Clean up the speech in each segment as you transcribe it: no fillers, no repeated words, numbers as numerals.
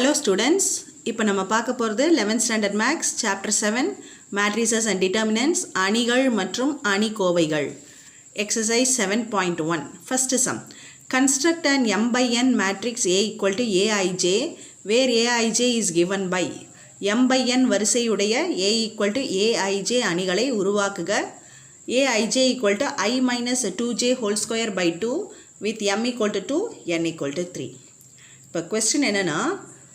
Hello students, இப்போ நம்ம பார்க்க போகிறது 11th standard maths chapter 7 matrices and determinants அணிகள் மற்றும் அணிக்கோவைகள் exercise 7.1 first sum construct an m by n matrix A equal to Aij where Aij is given by m by n வரிசையுடைய A equal to Aij அணிகளை உருவாக்குக Aij equal to I minus 2j whole square by 2 with m equal to 2 n equal to 3. இப்போ question என்னன்னா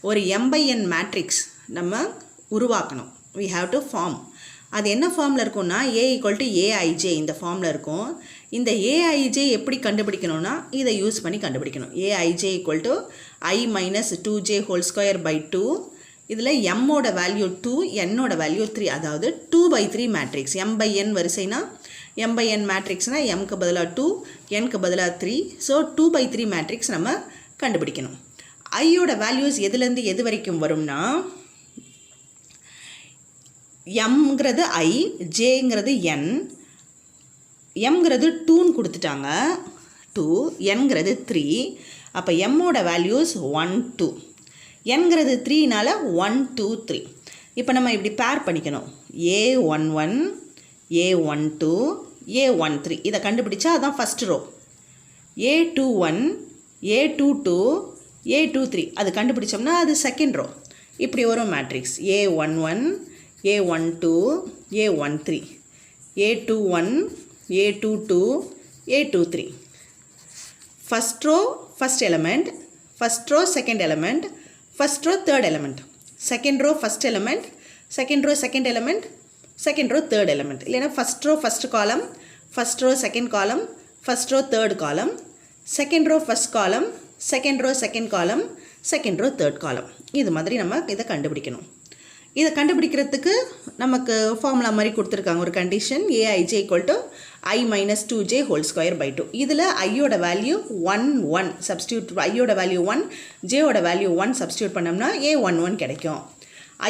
ஒரு m by n matrix நம்ம உருவாக்கணும். we have to form. அது என்ன ஃபார்மில் இருக்கும்னா a equal to aij இந்த ஃபார்மில் இருக்கும். இந்த aij எப்படி கண்டுபிடிக்கணும்னா இதை யூஸ் பண்ணி கண்டுபிடிக்கணும். aij equal to I minus 2j whole square by 2. இதில் m ஓட வேல்யூ 2, n ஓட வேல்யூ 3. அதாவது 2 by 3 matrix. m by n வரிசைனா m by n மேட்ரிக்ஸ்னால் mக்கு பதிலாக 2, nக்கு பதிலாக 3. ஸோ 2 by 3 மேட்ரிக்ஸ் நம்ம கண்டுபிடிக்கணும். ஐயோட வேல்யூஸ் எதுலேருந்து எது வரைக்கும் வரும்னா எம்ங்கிறது ஐ, ஜேங்கிறது என், எம்ங்கிறது 2ன்னு கொடுத்துட்டாங்க 2, என்கிறது 3. அப்போ எம்மோட வேல்யூஸ் 1, 2, என்கிறது 3னால 1, 2, 3. இப்போ நம்ம இப்படி பேர் பண்ணிக்கணும். A11, A12, A13 இதை கண்டுபிடிச்சா அதான் first row. A21, A22, A23 அது கண்டுபிடிச்சோம்னா அது செகண்ட் ரோ. இப்படி வரும் matrix A11, A12, A13, A21, A22, A23. First row first element, first row second element, first row third element, second row first element, second row second element, second row third element. இல்லைன்னா first row first column, first row second column, first row third column, second row first column, second row second column, second row third column. இது மாதிரி நம்ம இதை கண்டுபிடிக்கணும். இதை கண்டுபிடிக்கிறதுக்கு நமக்கு formula மாதிரி கொடுத்துருக்காங்க ஒரு condition. aij equal to I minus 2j whole square by 2. இதில் ஐயோட வேல்யூ 1, 1 சப்ஸ்டியூட், ஐயோட வேல்யூ 1, ஜேயோட வேல்யூ 1 சப்ஸ்டியூட் பண்ணோம்னா A11 கிடைக்கும்.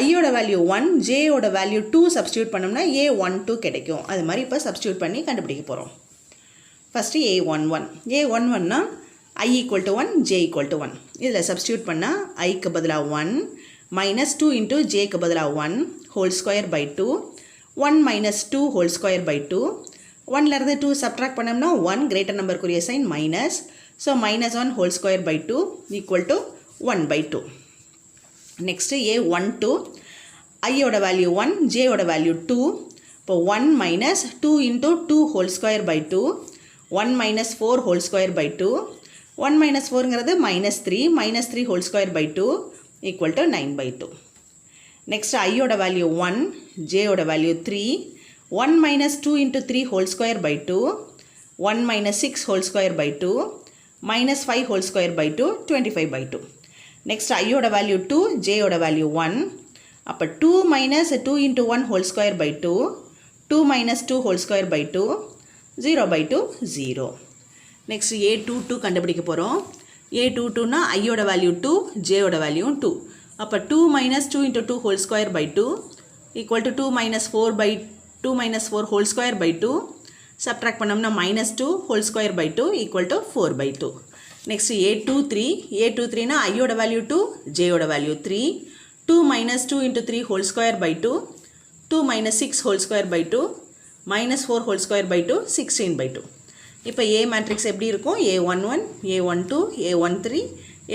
ஐயோட வேல்யூ 1, ஜேயோட வேல்யூ 2 சப்ஸ்டியூட் பண்ணோம்னா A12 கிடைக்கும். அது மாதிரி இப்போ சப்ஸ்டியூட் பண்ணி கண்டுபிடிக்க போகிறோம். First A11, A11னா I equal to 1, j equal to 1. இதில் சப்ஸ்டியூட் பண்ணால் ஐக்கு பதிலாக 1 minus 2 into jக்கு பதிலாக 1 whole square by 2, 1 minus 2 whole square by 2. 1லேருந்து 2 சப்ட்ராக்ட் பண்ணோம்னா 1 கிரேட்டர் நம்பருக்குரிய sign minus. So minus 1 whole square by 2 equal to 1 by 2. Next A12, ஐயோட value 1, ஜேயோட வேல்யூ 2. இப்போ 1 minus 2 into 2 whole square by 2, 1 minus 4 whole square by 2. 1 minus 4ங்கிறது minus 3, minus 3 whole square by 2 equal to 9 by 2. Next ஐயோட value 1, ஜேயோட value 3. 1 minus 2 into 3 whole square by 2, 1 minus 6 whole square by 2, minus 5 whole square by 2, 25 by 2. Next ஐயோட value 2, ஜேயோட value 1. அப்போ 2 minus 2 into 1 whole square by 2, 2 minus 2 whole square by 2, 0 by 2, 0. Next A22 கண்டுபிடிக்க போகிறோம். A22னா ஐயோட value 2, ஜேயோட value 2. அப்போ 2 minus 2 into 2 whole square by 2 equal to 2 minus 4 by 2 minus 4 whole square by 2. Subtract பண்ணோம்னா minus 2 whole square by 2 equal to 4 by 2. Next A23, A23னா ஐயோட value 2, ஜேயோட value 3. 2 minus 2 into 3 whole square by 2, 2 minus 6 whole square by 2, minus 4 whole square by 2, 16 by 2. இப்போ A matrix எப்படி இருக்கும்? A11, A12, A13,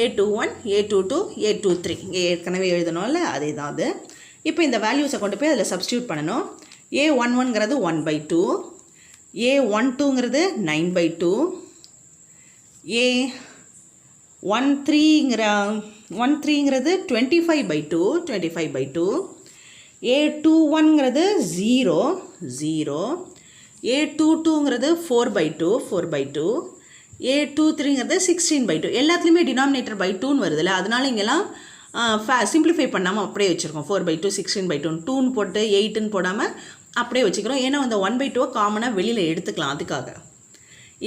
A21, A22, A23. இங்கே ஏற்கனவே எழுதணும்ல அதே தான் அது. இப்போ இந்த வேல்யூஸை கொண்டு போய் அதில் சப்ஸ்டியூட் பண்ணணும். A11ங்கிறது 1 by 2, A12ங்கிறது 9 by 2, A13ங்கிறது 25 by 2, 25 by 2, A21ங்கிறது 0, 0, A22ங்கிறது 4 by 2, 4 by 2, A23ங்கிறது 16 by 2. எல்லாத்துலேயுமே டினாமினேட்டர் by 2ன்னு வருதுல்ல, அதனால இங்கெல்லாம் சிம்பிளிஃபை பண்ணாமல் அப்படியே வச்சுருக்கோம். 4 by 2, 16 by 2, 2ன்னு போட்டு 8ன்னு போடாமல் அப்படியே வச்சுக்கிறோம். ஏன்னா அந்த 1 by 2 காமனாக வெளியில் எடுத்துக்கலாம். அதுக்காக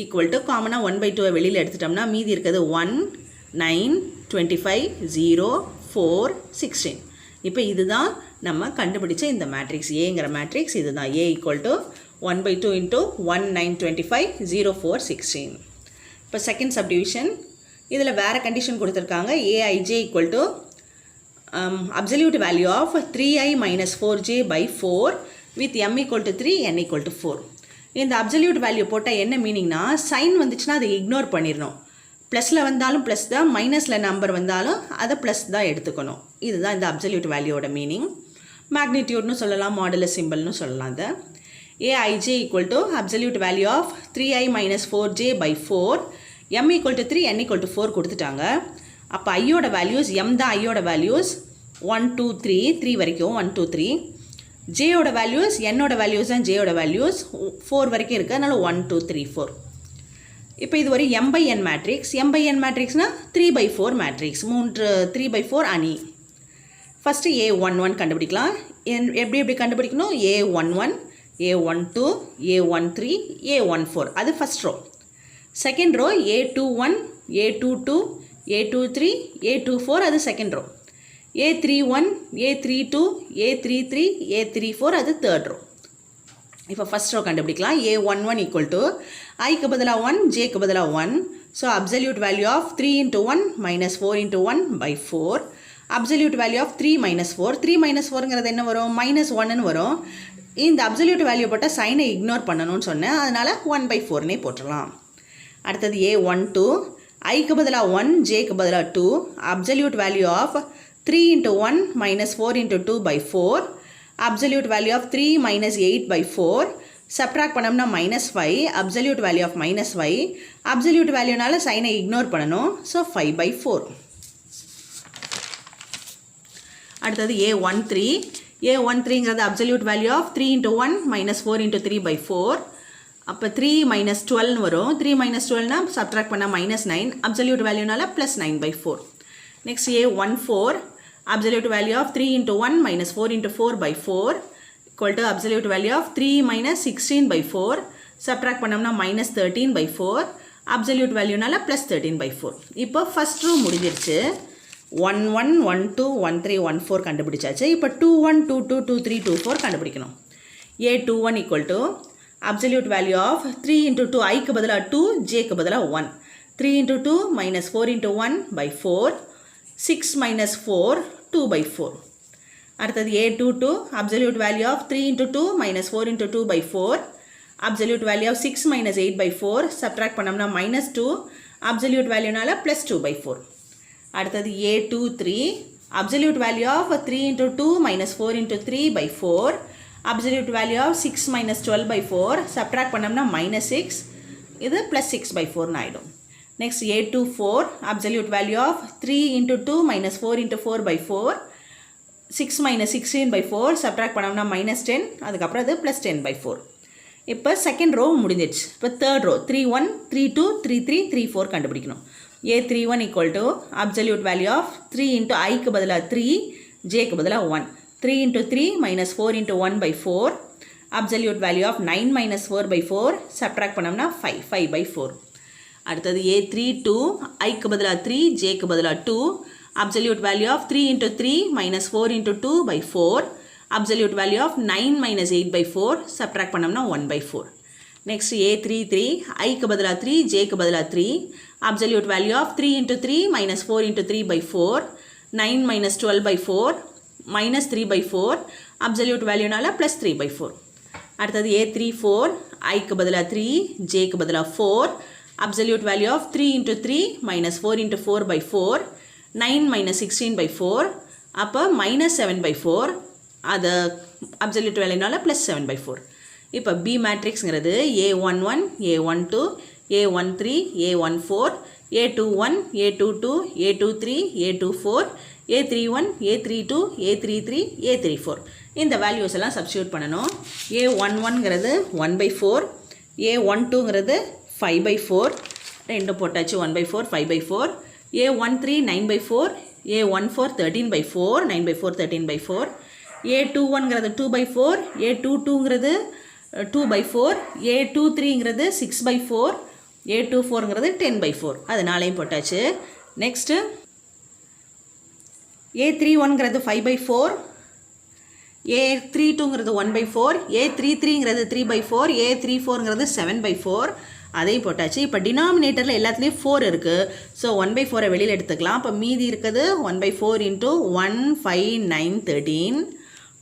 ஈக்குவல் டு காமனாக 1 by 2 வெளியில் எடுத்துட்டோம்னா மீதி இருக்கிறது 1, 9, 25, 0, 4, 16. இப்போ இதுதான் நம்ம கண்டுபிடிச்ச இந்த மேட்ரிக்ஸ். ஏங்கிற மேட்ரிக்ஸ் இதுதான். A equal to 1 by 2 into 1, 9, 25, 0, 4, 16. இப்போ செகண்ட் சப்டிவிஷன் இதில் வேறு கண்டிஷன் கொடுத்துருக்காங்க. Aij equal to absolute value of 3i minus 4j by 4 with m equal to 3, n equal to 4. இந்த absolute value போட்டால் என்ன மீனிங்னா சைன் வந்துச்சுன்னா அதை இக்னோர் பண்ணிடணும். ப்ளஸில் வந்தாலும் ப்ளஸ் தான், மைனஸில் நம்பர் வந்தாலும் அதை ப்ளஸ் தான் எடுத்துக்கணும். இதுதான் இந்த அப்சல்யூட் வேல்யூவோட மீனிங். மேக்னிடியூட்னு சொல்லலாம், மாடுலஸ் சிம்பிள்னு சொல்லலாம். அதை aij equal to absolute value of 3i minus 4j by 4, m equal to 3, n equal to 4 கொடுத்துட்டாங்க. அப்போ ஐயோட வேல்யூஸ், m தான் ஐயோட வேல்யூஸ் 1 2 3 3 வரைக்கும் 1 2 3. ஜேயோட வேல்யூஸ், என்னோட வேல்யூஸ் தான் ஜேயோட வேல்யூஸ் 4 வரைக்கும் இருக்குது, அதனால் 1 2 3 4. இப்போ இது ஒரு m by n matrix. m by n மேட்ரிக்ஸ்னால் 3 by 4 matrix, 3 by 4 அணி. ஃபஸ்ட்டு a11 கண்டுபிடிக்கலாம். எப்படி கண்டுபிடிக்கணும்? a11, a12, a13, a14, அது first row. Second row a21, a22, a23, a24, அது second row. a31, a32, a33, a34, அது தேர்ட் ரோ. இப்போ first row கண்டுபிடிக்கலாம். a11 equal to ஐக்கு பதிலாக 1, ஜேக்கு பதிலாக 1. So absolute value of 3 into 1 minus 4 into 1 by 4. Absolute value of 3 minus 4. 3 minus 4ங்கிறது என்ன வரும்? -1ன்னு வரும். இந்த அப்சல்யூட் வேல்யூ போட்டால் சைனை இக்னோர் பண்ணணும்னு சொன்னேன், அதனால் 1 by 4னே போட்டுடலாம். அடுத்தது a12, ஐக்கு பதிலாக 1, ஜேக்கு பதிலாக 2. Absolute value of 3 into 1 minus 4 into 2 by 4. Absolute value of 3 minus 8 by 4. Subtract பண்ணோம்னா -5. Absolute value of -5. Absolute valueனால சைனை இக்னோர் பண்ணணும். So 5 by 4. அடுத்தது a13. a13ங்கிறது absolute value of 3 into 1 minus 4 into 3 by 4. அப்போ 3 minus 12 வரும். 3 minus 12னா சப்ட்ராக்ட் பண்ணால் -9. Absolute valueனால +9 by 4. Next a14. Absolute value of 3 into 1 minus 4 into 4 by 4 equal to absolute value of 3 minus 16 by 4. Subtract பண்ணோம்னா -13 by 4. Absolute value நால +13 by 4. இப்போ first row முடிஞ்சிருச்சு. 1 1 1 2 1 3 1 4 கண்டுபிடிச்சாச்சு. இப்போ 2 1 2 2 2 3 2 4 கண்டுபிடிக்கணும். a21 equal to absolute value of 3 into 2, ஐக்கு பதிலாக 2, ஜேக்கு பதிலாக 1. 3 into 2 minus 4 into 1 by 4. 6 minus 4, 2 by 4. அடுத்தது a22, absolute value of 3 into 2 minus 4 into 2 by 4. Absolute value of 6 minus 8 by 4. Subtract பண்ணோம்னா -2. Absolute value நால +2 by 4. அடுத்தது a23, absolute value of 3 into 2 minus 4 into 3 by 4. Absolute value of 6 minus 12 by 4. Subtract பண்ணோம்னா -6. இது +6 by 4 ஆயிடும். Next a24, absolute value of 3 into 2 minus 4 into 4 by 4. 6 minus 16 by 4. Subtract பண்ணோம்னா -10. அதுக்கப்புறம் அது +10 by 4. இப்போ second row முடிஞ்சிடுச்சு. இப்போ தேர்ட் ரோ 31, 32, 33, 34 கண்டுபிடிக்கணும். a31 equal to absolute value of 3 into ஐக்கு பதிலாக 3, ஜேக்கு பதிலாக 1. 3 into 3 minus 4 into 1 by 4. Absolute value of 9 minus 4 by 4. Subtract பண்ணோம்னா 5 by 4. அடுத்தது a32, ஐக்கு பதிலாக 3, ஜேக்கு பதிலாக 2. Absolute value of 3 into 3 minus 4 into 2 by 4. Absolute value of 9 minus 8 by 4. Subtract பண்ணோம்னா 1 by 4. Next a33, ஐக்கு பதிலாக 3, ஜேக்கு பதிலாக 3. Absolute value of 3 into 3 minus 4 into 3 by 4. 9 minus 12 by 4. Minus 3 by 4. Absolute value நால +3 by 4. அடுத்தது a34, ஐக்கு பதிலாக 3, ஜேக்கு பதிலாக 4. Absolute value of 3 into 3 minus 4 into 4 by 4. 9 minus 16 by 4. அப்போ -7 by 4. அது absolute valueனால +7 by 4. இப்போ B மேட்ரிக்ஸ்ங்கிறது a11, a12, a13, a14, a21, a22, a23, a24, a31, a32, a33, a34. இந்த values எல்லாம் சப்ஸ்டியூட் பண்ணணும். a11ங்கிறது 1 by 4. a12ங்கிறது 5 by 4. ரெண்டு போட்டாச்சு. 1 by 4, 5 by 4. a13 9 by 4. a14 13 by 4. 9 by 4, 13 by 4. a21ங்கிறது 2 by 4. a22ங்கிறது 2 by 4. a23ங்கிறது 6 by 4. a24ங்கிறது 10 by 4. அது நாளையும் போட்டாச்சு. Next a31ங்கிறது 5 by 4. a32ங்கிறது 1 by 4. a33ங்கிறது 3 by 4. a34ங்கிறது 7 by 4. அதையும் போட்டாச்சு. இப்போ டினாமினேட்டரில் எல்லாத்துலேயும் 4 இருக்குது. ஸோ 1/4 வெளியில் எடுத்துக்கலாம். அப்போ மீதி இருக்குது 1/4 இன்ட்டு 1 5 9 13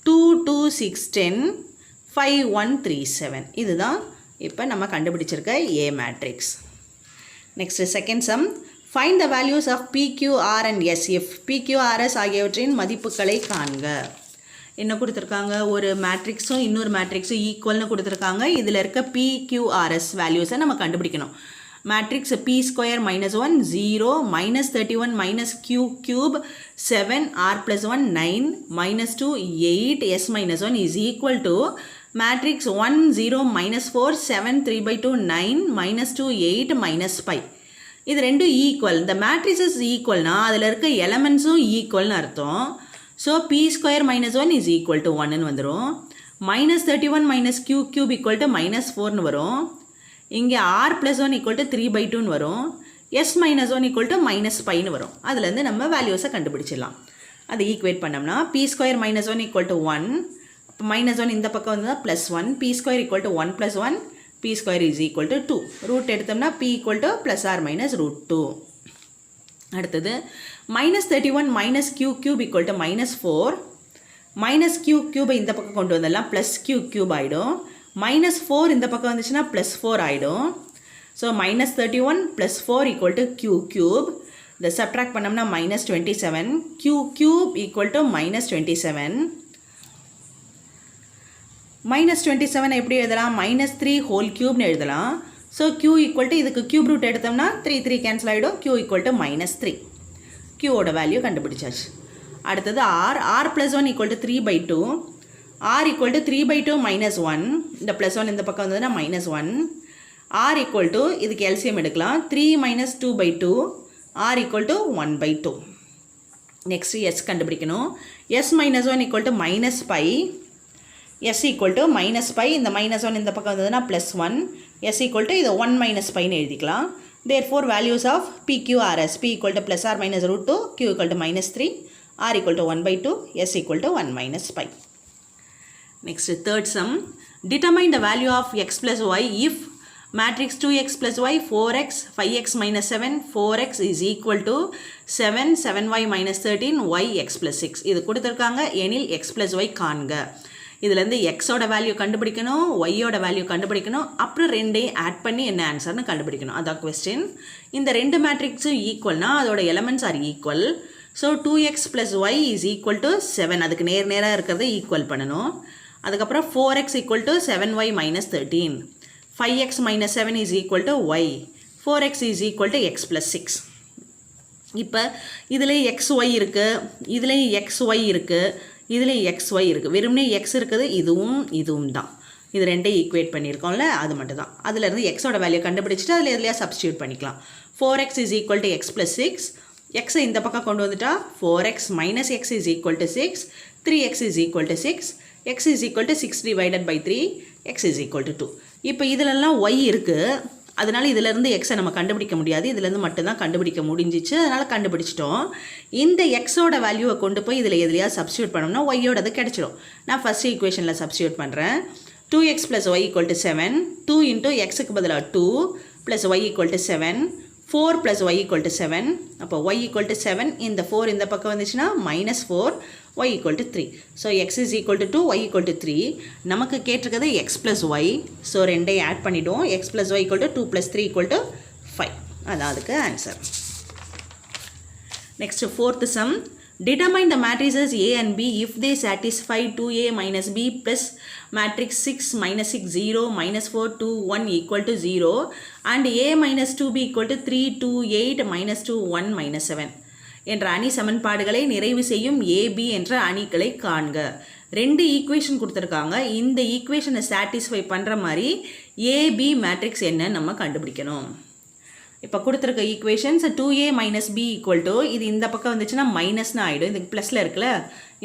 2 2 6 10 5 1 3 7. இதுதான் இப்போ நம்ம கண்டுபிடிச்சிருக்க A matrix. Next second sum. Find the values of PQR and S if PQRS ஆகியவற்றின் மதிப்புகளை காண்க. என்ன கொடுத்துருக்காங்க, ஒரு மேட்ரிக்ஸும் இன்னொரு மேட்ரிக்ஸும் ஈக்குவல்னு கொடுத்துருக்காங்க. இதில் இருக்க PQRS வேல்யூஸை நம்ம கண்டுபிடிக்கணும். Matrix P square -1 0 -31 -Q cube 7 R + 1 9 -2 8 S - 1 is equal to matrix 1 0 -4 7 3/2 9 -2 8 -5. இது ரெண்டும் ஈக்குவல். இந்த மேட்ரிக்ஸஸ் ஈக்குவல்னா அதில் இருக்க எலமெண்ட்ஸும் ஈக்குவல்னு அர்த்தம். So P square -1 is equal to 1ன்னு வந்துடும். -31 -Q cube ஈக்குவல் டு -4ன்னு வரும். இங்கே R + 1 ஈக்குவல் டு 3/2ன்னு வரும். S - 1 ஈக்குவல் டு -5ன்னு வரும். அதுலேருந்து நம்ம வேல்யூஸை கண்டுபிடிச்சிடலாம். அதை ஈக்குவேட் பண்ணோம்னா P ஸ்கொயர் -1 ஈக்குவல் டு 1. இப்போ -1 இந்த பக்கம் வந்தால் +1. P square equal to 1 + 1. P square is equal to 2. Root எடுத்தோம்னா P ஈக்குவல் டு +or- √2. அடுத்தது -31 -Q cube equal to -4. -Q cube இந்த பக்கம் கொண்டு வந்தெல்லாம் +Q cube ஆகிடும். -4 இந்த பக்கம் வந்துச்சுன்னா +4 ஆகிடும். So -31 +4 equal to Q cube. இதை சப்ட்ராக்ட் பண்ணோம்னா -27. Q cube equal to -27. -27 எப்படி எழுதலாம், -3 ஹோல் க்யூப்னு எழுதலாம். ஸோ Q ஈக்குவல் டு இதுக்கு க்யூப் ரூட் எடுத்தோம்னா 3 கேன்சல் ஆகிடும். Q equal to -3. Qவோட வேல்யூ கண்டுபிடிச்சாச்சு. அடுத்தது R + 1 equal to 3/2. R equal to 3/2 -1. இந்த +1 இந்த பக்கம் வந்ததுன்னா -1. R ஈக்குவல் டு இதுக்கு எல்சிஎம் எடுக்கலாம். 3 - 2/2. R equal to 1/2. Next S கண்டுபிடிக்கணும். S - 1 equal to -π. S equal to -π. இந்த -1 இந்த பக்கம் வந்ததுன்னா +1. S ஈக்குவல் டு இது 1 - πன்னு எழுதிக்கலாம். Therefore values of PQRS P equal to +or- √2, Q equal to -3, R equal to 1/2, S equal to 1 - π. Next third sum. Determine the value of x plus y if matrix 2x plus y 4x 5x - 7 4x is equal to 7 7y - 13 y x plus 6. இது கொடுத்துருக்காங்க. எனில் x plus y காண்க. இதுலேருந்து எக்ஸோட value கண்டுபிடிக்கணும், ஒய்யோட value கண்டுபிடிக்கணும், அப்புறம் ரெண்டையும் ஆட் பண்ணி என்ன ஆன்சர்னு கண்டுபிடிக்கணும். அதான் கொஸ்டின். இந்த ரெண்டு மேட்ரிக்ஸும் ஈக்குவல்னா அதோட elements R equal. So 2x + y is equal to 7. அதுக்கு நேராக இருக்கிறத ஈக்குவல் பண்ணணும். அதுக்கப்புறம் 4x equal to 7y - 13. 5x - 7 is equal to y. 4x is equal to x + 6. இப்போ இதில் xy இருக்குது, இதுலேயும் xy இருக்குது, இதுலேயும் xy இருக்குது. வெறுமனே x இருக்குது, இதுவும் தான். இது ரெண்டையும் ஈக்குவேட் பண்ணியிருக்கோம்ல, அது மட்டும் தான். அதிலேருந்து எக்ஸோட வேல்யூ கண்டுபிடிச்சிட்டு அதில் எதுலையா சப்ஸ்டியூட் பண்ணிக்கலாம். 4x is equal to x + 6. எக்ஸை இந்த பக்கம் கொண்டு வந்துட்டா 4x - x is equal to 6. 3x is equal to 6. x is equal to 6/3. x is equal to 2. இப்போ இதிலெல்லாம் y இருக்குது. அதனால் இதிலேருந்து எக்ஸை நம்ம கண்டுபிடிக்க முடியாது. இதிலேருந்து மட்டும்தான் கண்டுபிடிக்க முடிஞ்சிச்சு. அதனால் கண்டுபிடிச்சிட்டோம். இந்த எக்ஸோட வேல்யூவை கொண்டு போய் இதில் எதுலையா சப்ஸ்டியூட் பண்ணோம்னா ஒய்யோடது கிடச்சிடும். நான் ஃபஸ்ட் ஈக்குவேஷனில் சப்ஸ்டியூட் பண்ணுறேன். 2x + y = 7. 2 இன்ட்டு எக்ஸுக்கு பதிலாக 2 + y = 7. 4 + y = 7. அப்போ y = 7. இந்த 4 இந்த பக்கம் வந்துச்சுன்னா -4. y = 3. So x is equal to 2, y = 3. நமக்கு கேட்டிருக்கிறது x + y. ஸோ ரெண்டையும் ஆட் பண்ணிவிடுவோம். x + y = 2 + 3 = 5. அதான் அதுக்கு answer. Next fourth some. Determine the matrices A and B if they satisfy 2A - B plus matrix 6 - 6 0 - 4 2 1 = 0 and A - 2B = 3 2 8 - 2 1 - 7 என்ற அணி சமன்பாடுகளை நிறைவு செய்யும் AB என்ற அணிகளை காண்க. ரெண்டு ஈக்குவேஷன் கொடுத்துருக்காங்க. இந்த ஈக்குவேஷனை சாட்டிஸ்ஃபை பண்ணுற மாதிரி AB மேட்ரிக்ஸ் என்னன்னு நம்ம கண்டுபிடிக்கணும். இப்போ கொடுத்துருக்க ஈக்குவேஷன்ஸ் 2A - B = இது இந்த பக்கம் வந்துச்சுன்னா மைனஸ்னு ஆகிடும். இதுக்கு ப்ளஸில் இருக்குல்ல,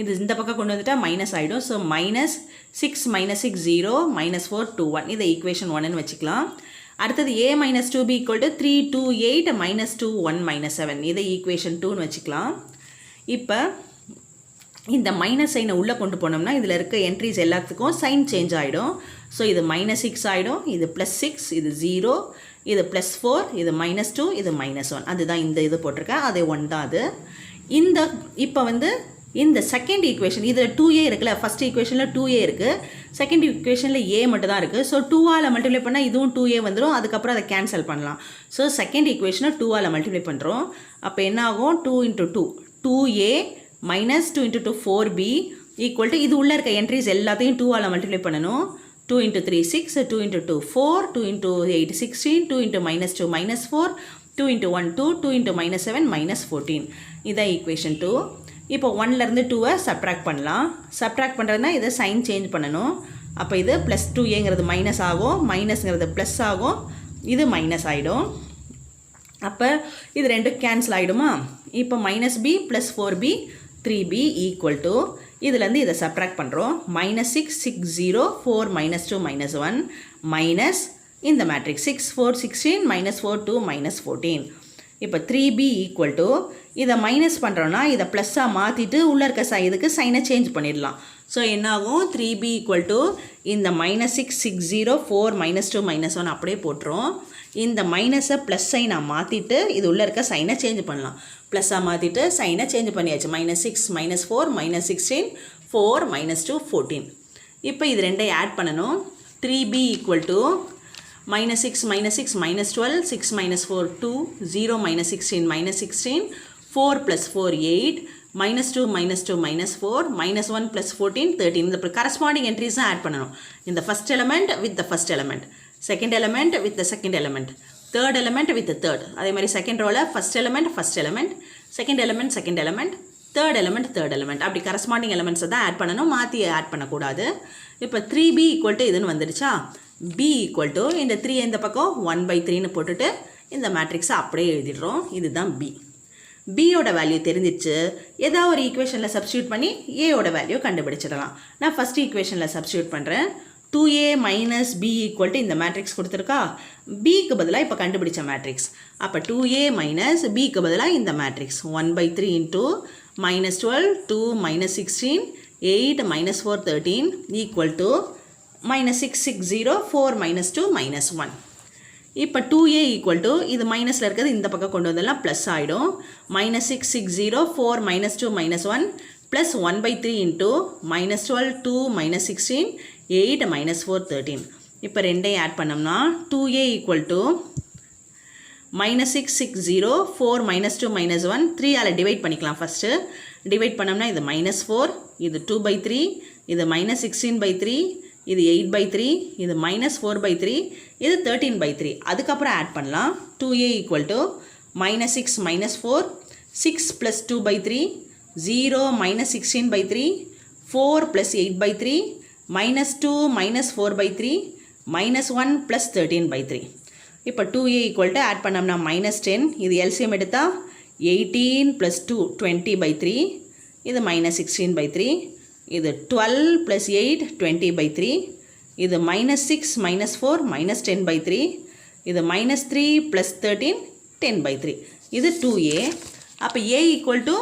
இது இந்த பக்கம் கொண்டு வந்துட்டால் மைனஸ் ஆகிடும். ஸோ -6 - 6 0 - 4 2 1 இதை ஈக்குவேஷன் 1ன்னு வச்சுக்கலாம். அடுத்தது A - 2B = 3 2 8 - 2 1 - 7 இதை ஈக்குவேஷன் 2ன்னு வச்சுக்கலாம். இப்போ இந்த மைனஸ் சைனை உள்ளே கொண்டு போனோம்னா இதில் இருக்க என்ட்ரிஸ் எல்லாத்துக்கும் சைன் சேஞ்ச் ஆகிடும். ஸோ இது -6 ஆகிடும், இது +6, இது 0, இது +4, இது -2, இது -1. அதுதான் இந்த இது போட்டிருக்கேன், அது 1 தான் அது. இந்த இப்போ வந்து இந்த செகண்ட் ஈக்குவேஷன் இதில் 2a இருக்குல்ல, ஃபஸ்ட் ஈக்குவேஷனில் 2a இருக்குது, செகண்ட் ஈக்குவேஷனில் a மட்டும் தான் இருக்குது. ஸோ 2ஆல் மல்டிப்ளை பண்ணால் இதுவும் 2a வந்துடும், அதுக்கப்புறம் அதை கேன்சல் பண்ணலாம். ஸோ செகண்ட் ஈக்குவேஷனை 2ஆல் மல்டிப்ளை பண்ணுறோம். அப்போ என்ன ஆகும், 2 × 2 2a - 2 × 2 4b ஈக்குவல் டு இது உள்ளே இருக்க என்ட்ரிஸ் எல்லாத்தையும் 2ஆல் மல்டிப்ளை பண்ணணும். 2 × 3 6, 2 × 2 4, 2 × 8 16, 2 × -2 -4, 2 × 1 2, 2 × -7 -14. இதான் ஈக்குவேஷன் 2. இப்போ 1லேருந்து 2-ஐ சப்ட்ராக்ட் பண்ணலாம். சப்ட்ராக்ட் பண்ணுறதுனா இதை சைன் சேஞ்ச் பண்ணணும். அப்போ இது +2aங்கிறது மைனஸ் ஆகும், மைனஸ்ங்கிறது ப்ளஸ் ஆகும், இது மைனஸ் ஆகிடும். அப்போ இது ரெண்டும் கேன்சல் ஆகிடுமா. இப்போ -b + 4b 3b equal to இதுலேருந்து இதை சப்ட்ராக்ட் பண்ணுறோம். -6 6 0 4 -2 -1 மைனஸ் இந்த மேட்ரிக்ஸ் 6 4 16 -4 2 -14. இப்போ 3b ஈக்குவல் டு இதை மைனஸ் பண்ணுறோன்னா இதை ப்ளஸ்ஸாக மாற்றிட்டு உள்ளே இருக்க இதுக்கு சைனை சேஞ்ச் பண்ணிடலாம். ஸோ என்னாகும், 3b ஈக்குவல் டு இந்த -6 6 0 4 -2 -1 அப்படியே போட்டுரும். இந்த மைனஸை ப்ளஸ் சைனை மாற்றிட்டு இது உள்ளே இருக்க சைனை சேஞ்ச் பண்ணலாம். ப்ளஸ்ஸாக மாற்றிட்டு சைனை சேஞ்ச் பண்ணியாச்சு. -6 -4 -16 4 -2 14. இப்போ இது ரெண்டையும் ஆட் பண்ணணும். 3b equal to -6 -6 -12 6 -4 2 0 -16 -16 4 + 4 8 -2 -2 -4 -1 + 14 13. இந்த கரஸ்பாண்டிங் என்ட்ரிஸும் ஆட் பண்ணணும். இந்த first element with the first element, second element with the second element, third element with third. அதே மாதிரி செகண்ட் ரோவில் first element, second element, third element, அப்படி கரஸ்பாண்டிங் எலமெண்ட்ஸை தான் ஆட் பண்ணணும், மாற்றி ஆட் பண்ணக்கூடாது. இப்போ 3b ஈக்குவல் டு இதுன்னு வந்துடுச்சா. b ஈக்குவல் டு இந்த 3 இந்த பக்கம் 1/3ன்னு போட்டுட்டு இந்த மேட்ரிக்ஸை அப்படியே எழுதிடுறோம். இதுதான் b. பியோட வேல்யூ தெரிஞ்சிச்சு. ஏதாவது ஒரு ஈக்குவேஷனில் சப்ஸ்டியூட் பண்ணி ஏயோட வேல்யூ கண்டுபிடிச்சிடலாம். நான் ஃபஸ்ட் ஈக்குவேஷனில் சப்ஸ்டியூட் பண்ணுறேன். 2a - b ஈக்குவல் டு இந்த மேட்ரிக்ஸ் கொடுத்துருக்கா. பிக்கு பதிலாக இப்போ கண்டுபிடிச்ச மேட்ரிக்ஸ். அப்போ 2a - bக்கு பதிலாக இந்த மேட்ரிக்ஸ் 1/3 × -12 2 -16 8 -4 13 ஈக்குவல் டு -6 6 0 4 -2 -1. இப்போ 2a ஈக்குவல் டு இது மைனஸில் இருக்கிறது இந்த பக்கம் கொண்டு வந்தெல்லாம் ப்ளஸ் ஆகிடும். -6 6 0 4 -2 -1 ப்ளஸ் 1/3 × -12 2 -16 8 -4 13. இப்போ ரெண்டையும் ஆட் பண்ணோம்னா 2a ஈக்குவல் டு -6 6 0 4 -2 -1 3ஆல் டிவைட் பண்ணிக்கலாம். ஃபஸ்ட்டு டிவைட் பண்ணோம்னா இது -4, இது 2/3, இது -16/3, இது 8/3, இது -4/3, இது 13/3. அதுக்கப்புறம் ஆட் பண்ணலாம். 2a equal to -6 -4 6 + 2/3 0 -16/3 4 + 8/3 -2 -4/3 -1 + 13/3. இப்போ 2a ஈக்குவல் டு ஆட் பண்ணோம்னா -10, இது எல்சிஎம் எடுத்தால் 18 + 2 20/3, இது -16/3, இது 12 + 8 20/3, இது -6 -4 -10/3, இது -3 + 13 10/3. இது 2a. அப்போ a ஈக்குவல் டு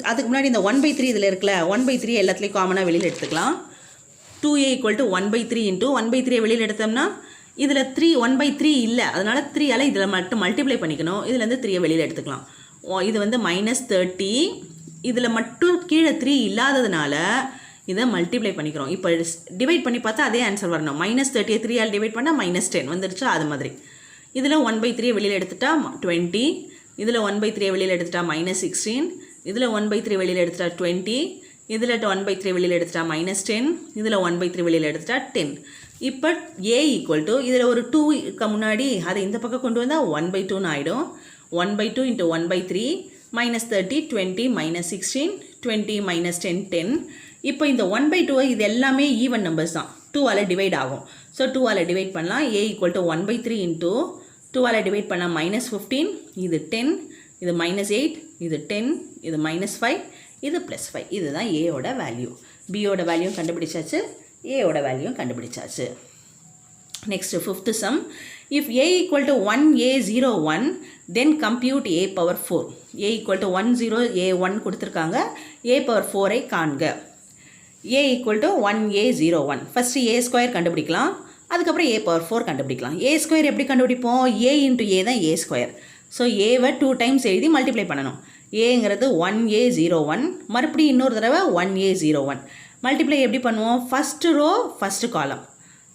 அதுக்கு முன்னாடி இந்த 1/3 இதில் இருக்குல்ல, 1/3 எல்லாத்துலேயும் காமனாக வெளியில் எடுத்துக்கலாம். 2a ஈக்குவல் டு 1/3 × 1/3 வெளியில் எடுத்தோம்னா இதில் 1/3 இல்லை, அதனால் 3ஆல் இதில் மட்டும் மல்டிப்ளை பண்ணிக்கணும். இதுலேருந்து 3 வெளியில் எடுத்துக்கலாம். இது வந்து -30, இதில் மட்டும் கீழே 3 இல்லாததுனால இதை மல்டிப்ளை பண்ணிக்கிறோம். இப்போ டிவைட் பண்ணி பார்த்தா அதே ஆன்சர் வரணும். -30 3ஆல் டிவைட் பண்ணால் -10 வந்துடுச்சா. அது மாதிரி இதில் 1/3 வெளியில் எடுத்துட்டா 20, இதில் 1/3 வெளியில் எடுத்துட்டா -16, இதில் 1/3 வெளியில் எடுத்துட்டா 20, இதில் 1/3 வெளியில் எடுத்துட்டா -10, இதில் 1/3 வெளியில் எடுத்துட்டா 10. இப்போ a ஈக்குவல் டு இதில் ஒரு 2க்கு முன்னாடி அதை இந்த பக்கம் கொண்டு வந்தால் 1/2ன்னு ஆகிடும். 1/2 × 1/3 -30 20 -16 20 -10 10. இப்போ இந்த 1/2 இது எல்லாமே ஈவன் நம்பர்ஸ் தான், 2ஆல் டிவைட் ஆகும். ஸோ 2ஆல் டிவைட் பண்ணலாம். a ஈக்குவல் டு 1/3 × 2ஆல் டிவைட் பண்ணால் -15, இது 10, இது -8, இது 10, இது -5, இது +5. இதுதான் ஏயோட வேல்யூ. பியோட வேல்யூ கண்டுபிடிச்சாச்சு, ஏயோட வேல்யூ கண்டுபிடிச்சாச்சு. Next fifth some. If a equal to 1a01 then compute a power 4. a equal to 10a1 கொடுத்துருக்காங்க, a பவர் 4ஐ காண்க. a equal to 1a01. First a square கண்டுபிடிக்கலாம். அதுக்கப்புறம் a பவர் 4 கண்டுபிடிக்கலாம். a ஸ்கொயர் எப்படி கண்டுபிடிப்போம்? a into a தான் a square. So ஏவை 2 times எழுதி மல்டிப்ளை பண்ணணும். ஏங்கிறது 1a01, மறுபடியும் இன்னொரு தடவை 1a01. மல்டிப்ளை எப்படி பண்ணுவோம்? ஃபஸ்ட்டு ரோ ஃபஸ்ட்டு காலம்,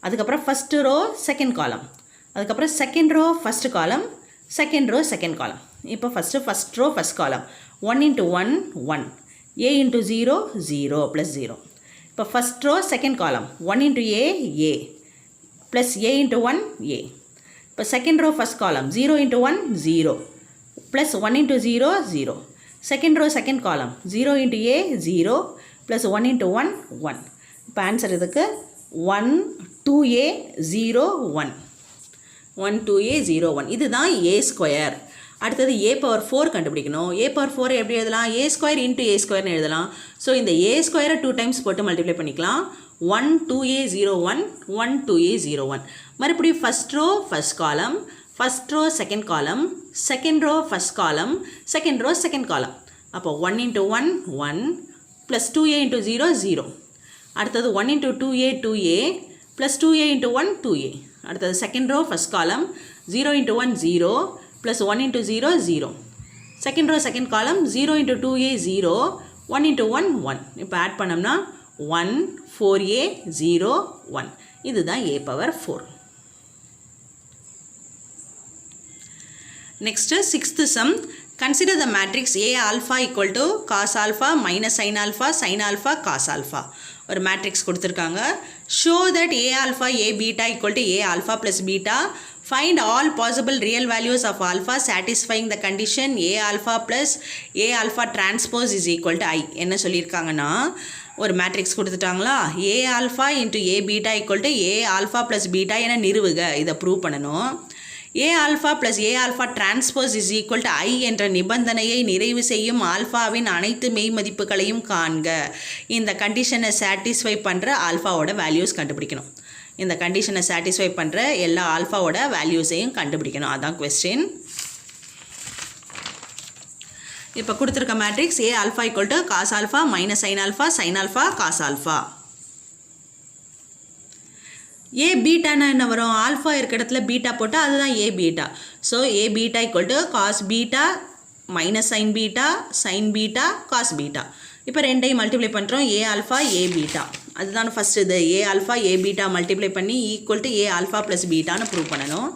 அதுக்கப்புறம் ஃபஸ்ட்டு ரோ செகண்ட் காலம், அதுக்கப்புறம் second row first column, second row second column. இப்போ ஃபஸ்ட் ரோ ஃபஸ்ட் காலம் 1 இன்ட்டு 1 1, a இன்ட்டு 0 0 ப்ளஸ் 0. இப்போ first row second column 1 into a plus a into 1 a. இப்போ second row first column 0 into 1 0 plus 1 into 0 0. Second row second column 0 into a 0 plus 1 into 1 1. இப்போ answer இதுக்கு 1 2a 0 1, 1 2a 0 1. இதுதான் a square. அடுத்தது a power 4 கண்டுபிடிக்கணும். a power 4 எப்படி எழுதலாம்? a square into a ஸ்கொயர்னு எழுதலாம். ஸோ இந்த a ஸ்கொயரை 2 டைம்ஸ் போட்டு மல்டிப்ளை பண்ணிக்கலாம். 1 2a 01 1 2a 01. மறுபடியும் first row first column, first row second column, second row first column, second row second column. அப்போ 1 இன்ட்டு 1 1 ப்ளஸ் 2a இன்ட்டு 0 0. அடுத்தது 1 into 2a 2a plus 2a into 1 2a. அடுத்தது second row first column 0 into 1 0 plus 1 into 0 0. Second row second column 0 into 2a 0 1 into 1 1. இப்போ add பண்ணோம்னா 1 4a 0 1. இதுதான் a power 4. Next sixth some. Consider the matrix a alpha equal to cos alpha minus sin alpha cos alpha. ஒரு matrix கொடுத்துருக்காங்க. Show that a alpha a beta equal to a alpha plus beta. Find all possible real values of alpha satisfying the condition a alpha plus a alpha transpose is equal to I. என்ன சொல்லியிருக்காங்கன்னா, ஒரு matrix கொடுத்துட்டாங்களா, a alpha into a beta equal to a alpha plus beta என நிறுவுக. இதை prove பண்ணணும். a alpha plus a alpha transpose is equal to I என்ற நிபந்தனையை நிறைவு செய்யும் ஆல்ஃபாவின் அனைத்து மெய் மதிப்புகளையும் காண்க. இந்த கண்டிஷனை சாட்டிஸ்ஃபை பண்ணுற ஆல்ஃபாவோட வேல்யூஸ் கண்டுபிடிக்கணும். இந்த கண்டிஷனை சாட்டிஸ்ஃபை பண்ணுற எல்லா ஆல்ஃபாவோட வேல்யூஸையும் கண்டுபிடிக்கணும். அதான் கொஸ்டின். இப்போ கொடுத்துருக்க matrix a alpha equal to cos alpha minus sin alpha cos alpha. a பீட்டானா என்ன வரும்? ஆல்ஃபா இருக்க இடத்துல பீட்டா போட்டால் அதுதான் a beta. So a beta equal to cos beta minus sin beta cos beta. இப்போ ரெண்டையும் மல்டிப்ளை பண்ணுறோம். a alpha a பீட்டா, அதுதான் ஃபஸ்ட். இது a alpha a beta multiply பண்ணி equal to a alpha plus பீட்டான்னு prove பண்ணணும்.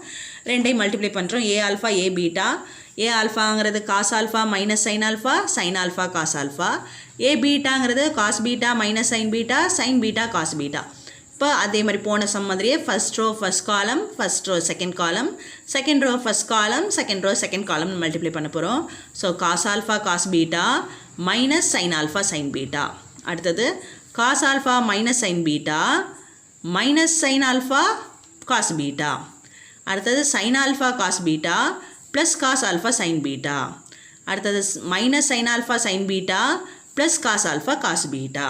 ரெண்டையும் multiply பண்ணுறோம். a alpha a beta, a alphaங்கிறது cos alpha minus sin alpha cos alpha. a பீட்டாங்கிறது cos beta minus sin beta cos beta. இப்போ அதே மாதிரி போன சம் மாதிரியே first row first column, first row second column, second row first column, second row second காலம்னு multiply பண்ண போகிறோம். So cos alpha cos beta minus sin beta. அடுத்தது cos alpha minus sin beta minus sin alpha cos beta. அடுத்தது sin alpha cos beta plus cos alpha sin beta. அடுத்தது minus sin alpha sin beta plus cos alpha cos beta.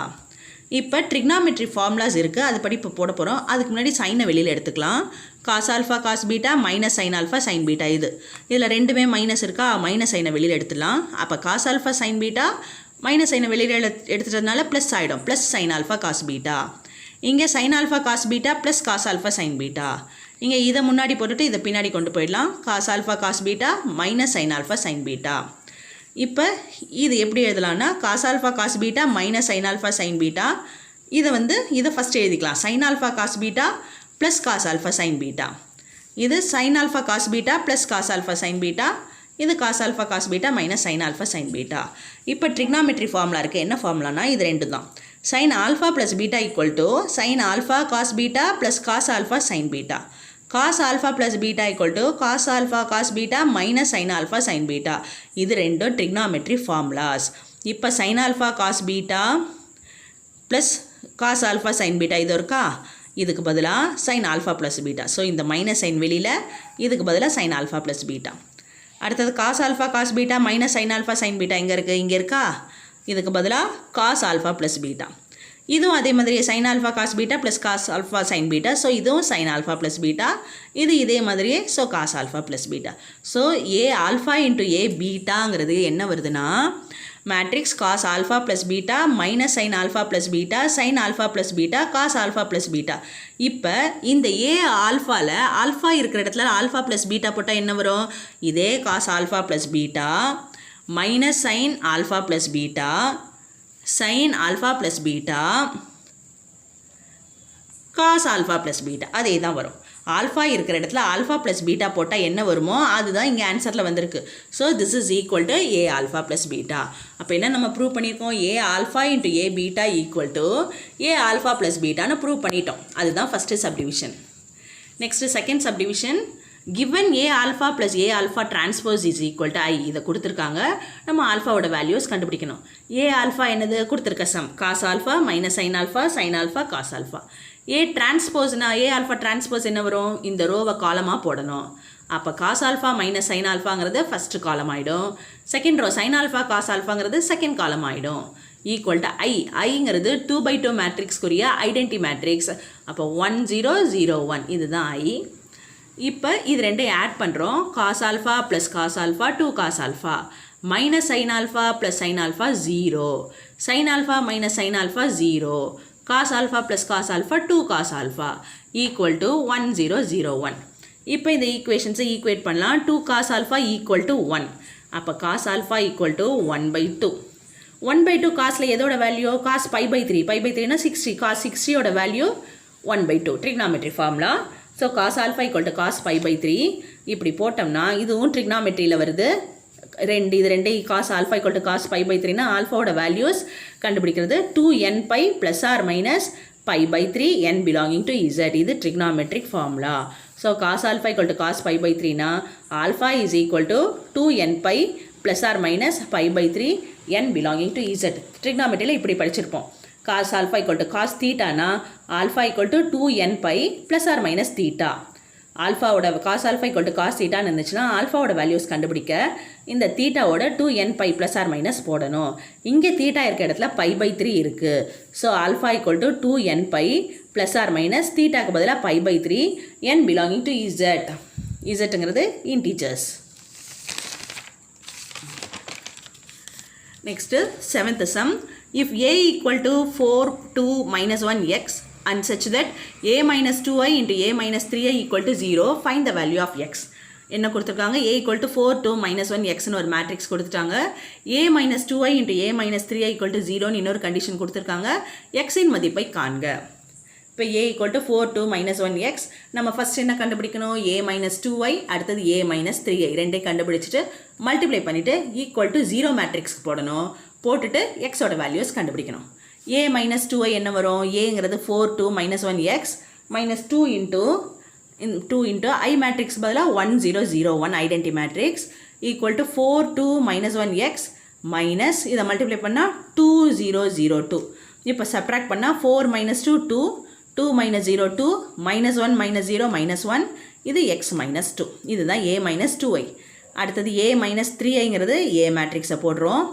இப்போ trigonometry formulas இருக்குது, அது படி இப்போ போட போகிறோம். அதுக்கு முன்னாடி சைனை வெளியில் எடுத்துக்கலாம். cos alpha cos beta minus sin alpha sin beta. இதில் ரெண்டுமே மைனஸ் இருக்கா, மைனஸ் சைனை வெளியில் எடுத்துடலாம். அப்போ cos alpha sin beta minus சைனை வெளியில் எடுத்துட்டதுனால ப்ளஸ் ஆகிடும், plus sin alpha cos beta. இங்கே sin alpha cos beta plus cos alpha sin beta. இங்கே இதை முன்னாடி போட்டுட்டு இதை பின்னாடி கொண்டு போயிடலாம். cos alpha cos beta minus sin alpha sin beta. இப்போ இது எப்படி எழுதலாம்னா, cos alpha cos beta minus sin alpha sin beta. இதை ஃபஸ்ட்டு எழுதிக்கலாம். sin alpha cos beta plus cos alpha sin beta. இது sin alpha cos beta plus cos alpha sin beta. இது cos alpha cos beta minus sin alpha sin beta. இப்போ trigonometry formula இருக்குது. என்ன ஃபார்முலானா, இது ரெண்டு தான். sin alpha plus beta equal to sin alpha cos beta plus cos alpha sin beta. cos alpha plus beta equal to cos alpha cos beta minus sin alpha sin beta. இது ரெண்டும் trigonometry formulas. இப்போ sin alpha cos beta plus cos alpha sin beta இது இருக்கா, இதுக்கு பதிலாக sin alpha plus beta. So இந்த minus sign வெளியில், இதுக்கு பதிலாக sin alpha ப்ளஸ் பீட்டா. அடுத்தது cos alpha cos beta minus sin alpha sin beta இங்கே இருக்கா, இதுக்கு பதிலாக cos alpha ப்ளஸ் பீட்டா. இதுவும் அதே மாதிரி sin alpha cos beta plus cos alpha sin beta. So இதுவும் sin alpha ப்ளஸ் பீட்டா, இது இதே மாதிரியே. So cos alpha plus beta. So a alpha into a பீட்டாங்கிறது என்ன வருதுன்னா, matrix cos alpha plus beta minus sine alpha plus beta sine alpha plus beta cos alpha plus beta. இப்போ இந்த ஏ ஆல்ஃபாவில் alpha இருக்கிற இடத்துல ஆல்ஃபா ப்ளஸ் பீட்டா போட்டால் என்ன வரும்? இதே cos alpha plus beta minus sine alpha plus beta sine alpha plus beta cos alpha plus beta அதே தான் வரும். ஆல்ஃபா இருக்கிற இடத்துல ஆல்ஃபா ப்ளஸ் பீட்டா போட்டால் என்ன வருமோ அதுதான் இங்கே ஆன்சரில் வந்திருக்கு. So this is equal to A alpha plus beta. அப்போ என்ன நம்ம ப்ரூவ் பண்ணியிருக்கோம்? A alpha into A beta equal to A alpha plus பீட்டான்னு ப்ரூவ் பண்ணிட்டோம். அதுதான் first subdivision. Next second subdivision, given a alpha plus a alpha transpose is equal to I இதை கொடுத்துருக்காங்க. நம்ம ஆல்ஃபாவோட வேல்யூஸ் கண்டுபிடிக்கணும். a alpha என்னது கொடுத்துருக்க some cos alpha minus sin alpha sin alpha cos alpha. a transposeனா a alpha transpose என்ன வரும்? இந்த ரோவை காலமாக போடணும். அப்போ cos alpha minus sin alphaங்கிறது ஃபஸ்ட்டு காலம் ஆகிடும். Second row sin alpha cos alphaங்கிறது செகண்ட் காலம் ஆகிடும். ஈக்குவல் டு ஐங்கிறது 2/2 மேட்ரிக்ஸ்க்குரிய ஐடென்டி மேட்ரிக்ஸ். அப்போ 1 0 0 1 இதுதான் ஐ. இப்போ இது ரெண்டையும் ஆட் பண்ணுறோம். Cos alpha plus cos alpha 2 cos alpha minus sine alpha plus sine alpha 0 sine alpha minus sine alpha 0 cos alpha plus cos alpha 2 cos alpha equal to 1 0 0 1. இப்போ இந்த ஈக்குவேஷன்ஸை ஈக்குவேட் பண்ணலாம். 2 cos alpha equal to 1. அப்போ cos alpha equal to 1/2. 1/2 காசில் எதோட வேல்யூ? Cos π/3 π/3னா 60 cos 60யோட value 1/2 trigonometry formula. So cos alpha equal to cos π/3 இப்படி போட்டோம்னா இதுவும் ட்ரிக்னாமெட்ரியில் வருது. இது ரெண்டு cos alpha equal to cos π/3னா ஆல்ஃபாவோட வேல்யூஸ் கண்டுபிடிக்கிறது 2n π plus or minus π/3 n belonging to z. இது trigonometric formula. So cos alpha equal to cos π/3னா alpha is equal to 2n π plus or minus π/3 n belonging to z. ட்ரிக்னாமெட்ரியில் இப்படி படிச்சிருப்போம். Cos alpha equal to cos தீட்டானா alpha equal to 2n π plus or minus theta. ஆல்ஃபாவோட cos alpha equal to cos தீட்டான்னு இருந்துச்சுன்னா ஆல்ஃபாவோட values கண்டுபிடிக்க இந்த தீட்டாவோட 2n π ப்ளஸ் ஆர் மைனஸ் போடணும். இங்கே தீட்டா இருக்க இடத்துல π/3 இருக்குது. So alpha equal to 2n π plus or minus தீட்டாக்கு பதிலாக π/3 n பிலாங்கிங் டு z. இசட்டுங்கிறது integers. Next seventh sum, if a equal to 4 2 minus 1x and such that a minus 2i into a minus 3i equal to 0, find the value of x. என்ன கொடுத்துருக்காங்க? a equal to 4 2 minus 1xன்னு ஒரு matrix கொடுத்துட்டாங்க. a minus 2i into a minus 3i equal to 0ன்னு இன்னொரு condition கொடுத்துருக்காங்க. xின் மதிப்பை காண்க. இப்போ a equal to 4 2 minus 1x நம்ம ஃபஸ்ட் என்ன கண்டுபிடிக்கணும்? a minus 2i அடுத்தது a minus 3i ரெண்டே கண்டுபிடிச்சிட்டு மல்டிப்ளை பண்ணிவிட்டு ஈக்குவல் டு 0 மேட்ரிக்ஸ்க்கு போடணும். போட்டுட்டு எக்ஸோட வேல்யூஸ் கண்டுபிடிக்கணும். a minus 2i என்ன வரும்? ஏங்கிறது 4 2 minus 1x minus 2 into I matrix பதிலாக 1 0 0 1 identity matrix equal to 4 2 minus 1x minus இதை மல்டிப்ளை பண்ணால் 2 0 0 2. இப்போ சப்ராக்ட் பண்ணால் 4 minus 2 2 2 minus 0 2 minus 1 minus 0 minus 1 இது x minus 2. இதுதான் a minus 2i. அடுத்தது a minus 3iங்கிறது a மேட்ரிக்ஸை போடுறோம்.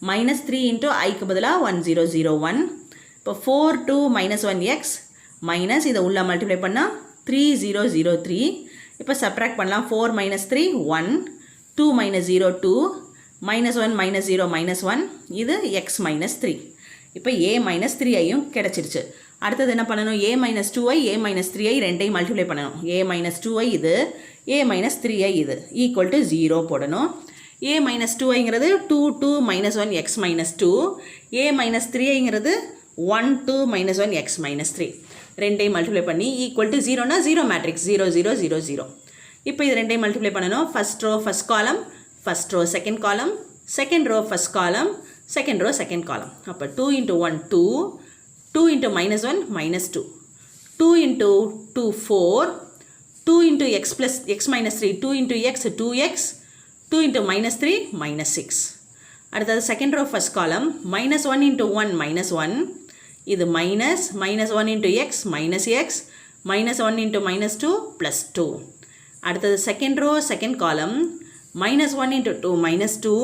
minus 3 into iக்கு பதிலாக 1 0 0 1. இப்போ 4 2 minus 1x மைனஸ் இதை உள்ள மல்டிப்ளை பண்ணால் 3 0 0 3. இப்போ சப்ராக்ட் பண்ணலாம். 4 minus 3 1 2 minus 0 2 minus 1 minus 0 minus 1 இது x minus 3. இப்போ a minus 3iயும் கிடச்சிருச்சு. அடுத்தது என்ன பண்ணணும்? a minus 2i a minus 3i ரெண்டையும் மல்டிப்ளை பண்ணணும். a minus 2i இது a minus 3i இது ஈக்குவல் டு 0 போடணும். a minus 2iங்கிறது 2 2 minus 1 x minus 2. a minus 3iங்கிறது 1 2 minus 1 x minus 3 ரெண்டையும் மல்டிப்ளை பண்ணி ஈக்குவல் டு 0னா 0 மேட்ரிக்ஸ் 0 0 0 0. இப்போ இது ரெண்டையும் மல்டிப்ளை பண்ணணும். First row first column, first row second column, second row first column, second row second column. அப்போ 2 into 1 2 2 into minus 1 minus 2 2 into 2 4 2 into x plus x minus 3 2 into x 2x 2 into minus 3 minus 6. அடுத்தது second row first column minus 1 into 1 minus 1 இது minus 1 into x minus x minus 1 into minus 2 plus 2. அடுத்தது second row second column minus 1 into 2 minus 2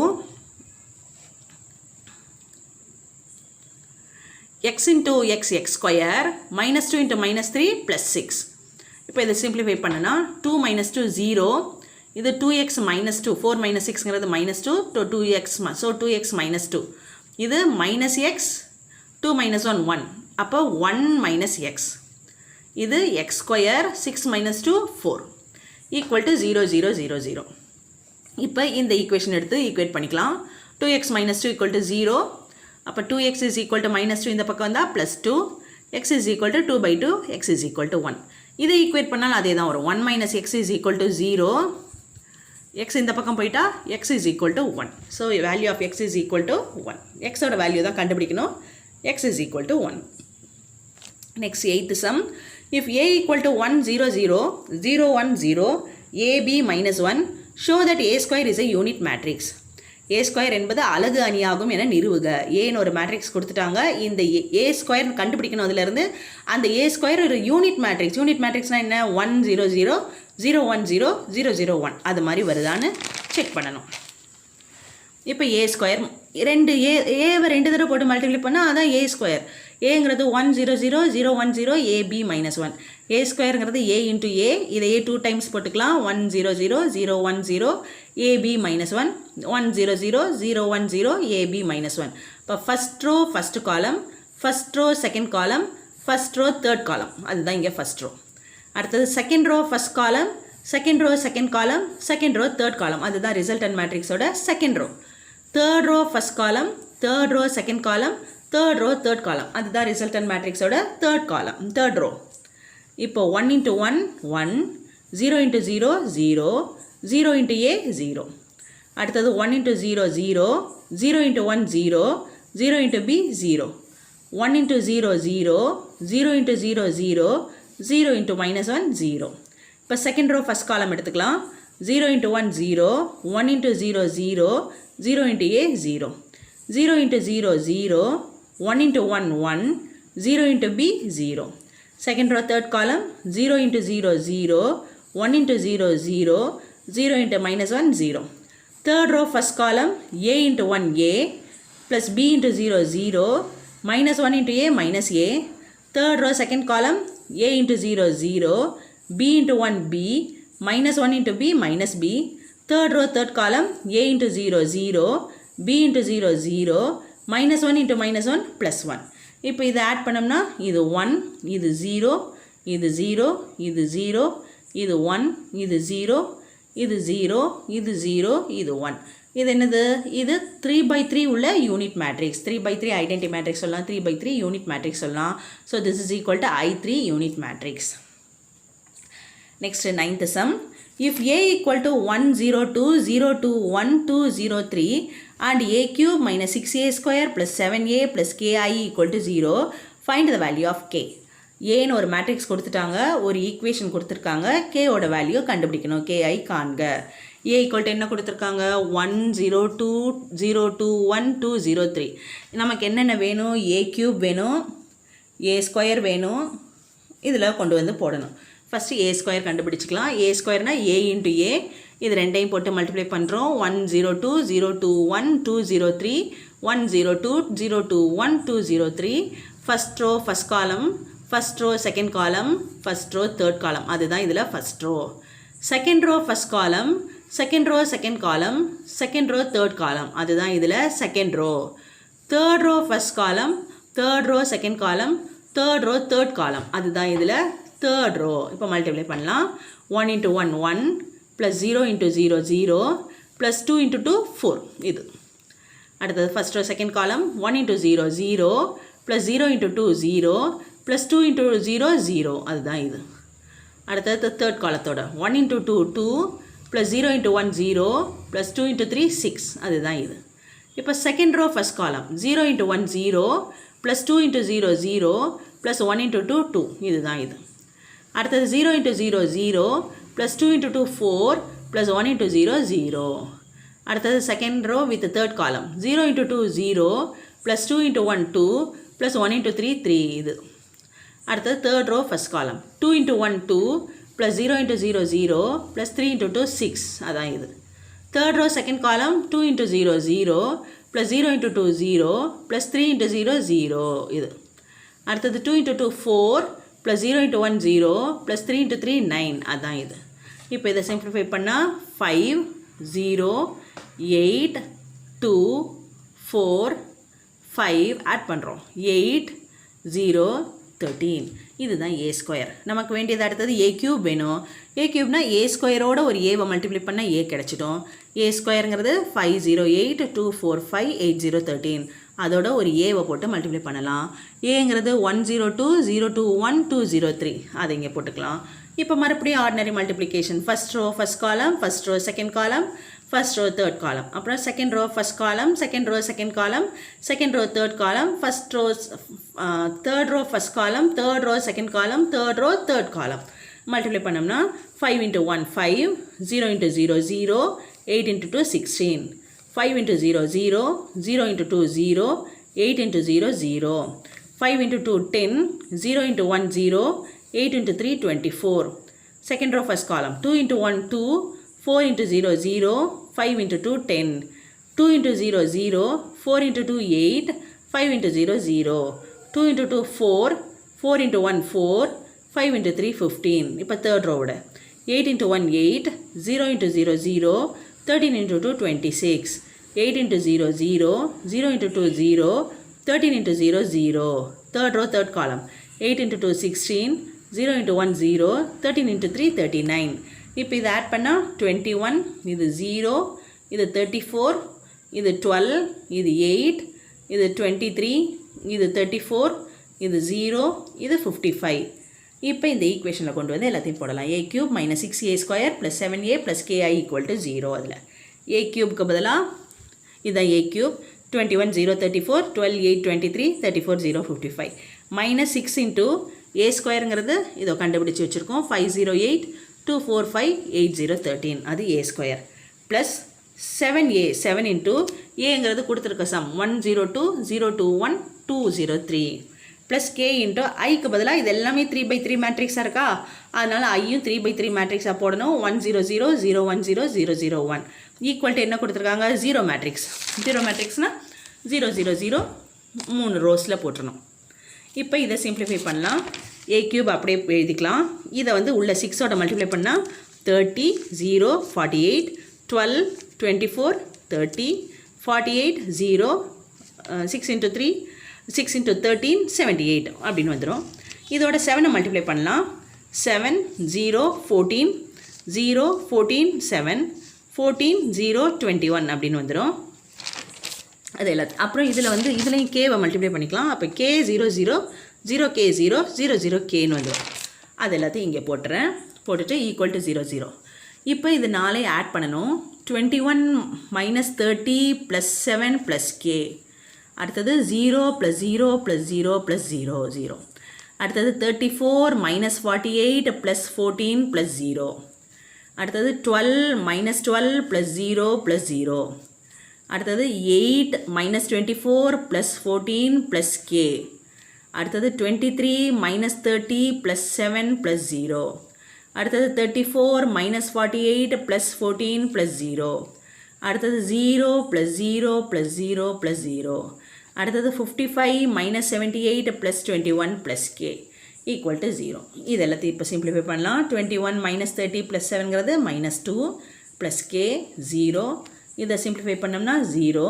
x into x x square minus 2 into minus 3 plus 6. இப்போ இதை simplify பண்ணனா 2 minus 2 0 இது 2x minus 2, 4 minus 6ங்கிறது minus 2, 2x, so 2x minus 2. இது minus x, 2 minus 1, 1. அப்போ 1 minus x. இது x square, 6 minus 2, 4. equal to 0, 0, 0, 0. இப்போ இந்த equation எடுத்து ஈக்குவேட் பண்ணிக்கலாம். 2x minus 2 equal to 0. அப்போ 2x is equal to minus 2 இந்த பக்கம் வந்தால் plus 2. x is equal to 2 by 2, x is equal to 1. இதை ஈக்குவேட் பண்ணால் அதே தான் வரும். 1 minus x is equal to 0. x இந்த பக்கம் போயிட்டா x is equal to 1. So value of x is equal to 1. x ஓட வேல்யூ தான் கண்டுபிடிக்கணும். x is equal to 1. Next 8th sum. If a equal to 1 0 0 0 1 0 ab minus 1, show that a square is a unit matrix. a square என்பது அலகு அணியாகும் என நிறுவுக. ஏன்னு ஒரு matrix கொடுத்துட்டாங்க. இந்த a ஸ்கொயர் கண்டுபிடிக்கணும். அதிலிருந்து அந்த a ஸ்கொயர் ஒரு யூனிட் மேட்ரிக்ஸ். யூனிட் மேட்ரிக்ஸ்னால் என்ன? 1 0 0 0 1 0 0 0 1 அது மாதிரி வருதான்னு செக் பண்ணணும். இப்போ a ஸ்கொயர் ரெண்டு ஏவை 2 தடவை போட்டு மல்டிப்ளை பண்ணால் அதான் a ஸ்கொயர். ஏங்கிறது 1 0 0 0 1 0 ab minus 1. a ஸ்கொயருங்கிறது a into a. இதை a 2 டைம்ஸ் போட்டுக்கலாம். 1 0 0 0 1 0 ab minus 1. 1 0 0 0 1 0 ab minus 1. இப்போ first row first column, first row second column, first row third column. அதுதான் இங்கே ஃபஸ்ட் ரோ. அடுத்தது second row first column, second row second column, second row third column. அதுதான் resultant மேட்ரிக்ஸோட second row. Third row first column, third row second column, third row third column. அதுதான் resultant மேட்ரிக்ஸோட third column, third row. இப்போ 1 into 1 1, 0 into 0 0, 0 into a 0. அடுத்தது 1 into 0 0, 0 into 1 0, 0 into b 0. 1 into 0 0, 0 into 0 0, 0 into minus 1 0. இப்போ second row first காலம் எடுத்துக்கலாம். 0 into 1 0, 1 into 0 0, 0 into a 0. 0 into 0 0, 1 into 1 1, 0 into b 0. Second row third column 0 into 0 0, 1 into 0 0, 0 into minus 1 0. Third row first column a into 1 a plus b into 0 0, minus 1 into a minus a. Third row second column a into 0 0, b into 1 b, minus 1 into b minus b. Third row third column a into 0 0, b into 0 0, minus 1 into minus 1 plus 1. இப்போ இதை add பண்ணோம்னா இது 1, இது 0, இது 0, இது 0, இது 1, இது 0, இது 0, இது 0, இது 1. இது என்னது? இது 3/3 உள்ள யூனிட் மேட்ரிக்ஸ். 3/3 ஐடென்டி மேட்ரிக்ஸ் சொல்லலாம், 3/3 யூனிட் மேட்ரிக்ஸ் சொல்லலாம். So this is equal to I3 unit matrix. Next 9th sum. If a equal to 1 0 2 0 2 1 2 0 3 and a cube minus 6a square plus 7a plus ki equal to 0, find the value of k. ஏன்னு ஒரு matrix கொடுத்துட்டாங்க, ஒரு equation கொடுத்துருக்காங்க, k ஓட value கண்டுபிடிக்கணும். ki காண்க. a equal to என்ன கொடுத்துருக்காங்க? 1 0 2 0 2 1 2 0 3. நமக்கு என்னென்ன வேணும்? a cube வேணும், a ஸ்கொயர் வேணும், இதில் கொண்டு வந்து போடணும். ஃபஸ்ட்டு a ஸ்கொயர் கண்டுபிடிச்சிக்கலாம். a ஸ்கொயர்னால் a into a. இது ரெண்டையும் போட்டு மல்டிப்ளை பண்ணுறோம். 1 0 2 0 2 1 2 0 3, 1 0 2 0 2 1 2 0 3. First row first column, first row second column, first row third column. அதுதான் இதில் first row. Second row first column, second row second column, second row third column. அதுதான் இதில் second row. Third row first column, third row second column, third row third column. அதுதான் இதில் third row. இப்போ multiply பண்ணலாம். 1 into 1 1 plus 0 into 0 0 plus 2 into 2 4. இது அடுத்தது first row second column 1 into 0 0 plus 0 into 2 0 plus 2 into 0 0. அதுதான் இது. அடுத்தது third காலத்தோட 1 into 2 2 plus 0 into 1 0 plus 2 into 3 6. அதுதான் இது. இப்போ second row first column 0 into 1 0 plus 2 into 0 0 plus 1 into 2 2. இதுதான் இது. அடுத்தது 0 into 0 0 plus 2 into 2 4 plus 1 into 0 0. அடுத்தது செகண்ட் ரோ வித் தேர்ட் காலம் 0 into 2 0 plus 2 into 1 2 plus 1 into 3 3. இது அடுத்தது தேர்ட் ரோ ஃபஸ்ட் காலம் 2 into 1 2 plus 0 into 0 0 plus 3 into 2 6. அதான் இது. தேர்ட் ரோ செகண்ட் காலம் 2 into 0 0 plus 0 into 2 0 plus 3 into 0 0. இது அடுத்தது 2 into 2 4 plus 0 into 1 0 plus 3 into 3 9. அதான் இது. இப்போ இதை சிம்பிளிஃபை பண்ணால் 5 0 8 2 4 5 ஆட் பண்ணுறோம் 8 0 13 இதுதான் ஏ ஸ்கொயர். நமக்கு வேண்டியது அடுத்தது ஏ கியூப் வேணும். ஏ கியூப்னா ஏ ஸ்கொயரோட ஒரு ஏவை மல்டிப்ளை பண்ணால் ஏ கிடச்சிட்டோம். ஏ ஸ்கொயருங்கிறது 508 245 8013 அதோட ஒரு ஏவை போட்டு மல்டிப்ளை பண்ணலாம். ஏங்கிறது 102 021 203 அதை இங்கே போட்டுக்கலாம். இப்போ மறுபடியும் ordinary multiplication first row first column, first row second column, first row third column, அப்புறம் second row first column, second row second column, second row third column, first row third row first column, third row second column, third row third column. Multiply பண்ணோம்னா 5 into 1 5, 0 into 0 0, 8 into 2 16, 5 into 0 0, 0 into 2 0, 8 into 0 0, 5 into 2 10, 0 into 1 0, 8 into 3 24. Second row first column 2 into 1 2, 4 into 0 0, 5 into 2 10, 2 into 0 0, 4 into 2 8, 5 into 0 0, 2 into 2 4, 4 into 1 4, 5 into 3 15. இப்போ third row 8 into 1 8, 0 into 0 0, 13 into 2 26, 8 into 0 0, 0 into 2 0, 13 into 0 0. Third row third column 8 into 2 16, 0 into 1 0, 13 into 3 39. இப்போ இதை add பண்ணால் 21, இது 0, இது 34, இது 12, இது 8, இது 23, இது 34, இது 0, இது 55. இப்போ இந்த ஈக்குவேஷனில் கொண்டு வந்து எல்லாத்தையும் போடலாம். a cube minus 6a square plus 7a plus ki equal to 0. அதில் a cubeக்கு பதிலாக இதுதான் a cube 21 0 34, 12 8 23, 34 0 55 minus 6 into a ஸ்கொயருங்கிறது இதோ கண்டுபிடிச்சி வச்சுருக்கோம் 508 245 8013 அது a square plus 7a 7 into ஏங்கிறது கொடுத்துருக்க சம் 102 021 203 ப்ளஸ் k இன்ட்டு ஐக்கு பதிலாக இது எல்லாமே 3/3 மேட்ரிக்ஸாக இருக்கா, அதனால் ஐயும் 3/3 மேட்ரிக்ஸாக போடணும். 100 010 001 ஈக்குவல் டு என்ன கொடுத்துருக்காங்க 0 மேட்ரிக்ஸ். 0 மேட்ரிக்ஸ்னால் 0 0 0 3 ரோஸில் போட்டுருணும். இப்போ இதை சிம்பிளிஃபை பண்ணலாம். a cube அப்படியே எழுதிக்கலாம். இதை வந்து உள்ள 6ஓட மல்டிப்ளை பண்ணால் 30 0 48 12 24 30 48 0 6 into 3 6 into 13 78 அப்படின்னு வந்துடும். இதோட 7 மல்டிப்ளை பண்ணலாம். 7 0 14 0 14 7 14 0 21 அப்படின்னு வந்துடும். அது எல்லாத்தையும் அப்புறம் இதில் வந்து இதுலேயும் கேவை மல்டிப்ளை பண்ணிக்கலாம். அப்போ k 0 0 0k 0 0 0 kன்னு வந்துடும். அது எல்லாத்தையும் இங்கே போட்டுறேன். போட்டுட்டு ஈக்குவல் டு 0 0. இப்போ இது 4 ஆட் பண்ணணும். 21 minus 30 plus 7 plus k. அடுத்தது 0 plus 0 plus 0 plus 0 0. அடுத்தது 34 minus 48 plus 14 plus 0. அடுத்தது 12 minus 12 plus 0 plus 0. அடுத்தது 8 minus 24 plus 14 plus k. அடுத்தது 23 minus 30 plus 7 plus 0. அடுத்தது 34 minus 48 plus 14 plus 0. அடுத்தது 0 plus 0 plus 0 plus 0. அடுத்தது 55 minus 78 plus 21 plus k equal to 0. இது எல்லாத்தையும் இப்போ சிம்பிளிஃபை பண்ணலாம். 21 minus 30 plus 7ங்கிறது minus 2 plus k 0. இதை சிம்பிளிஃபை பண்ணோம்னா 0.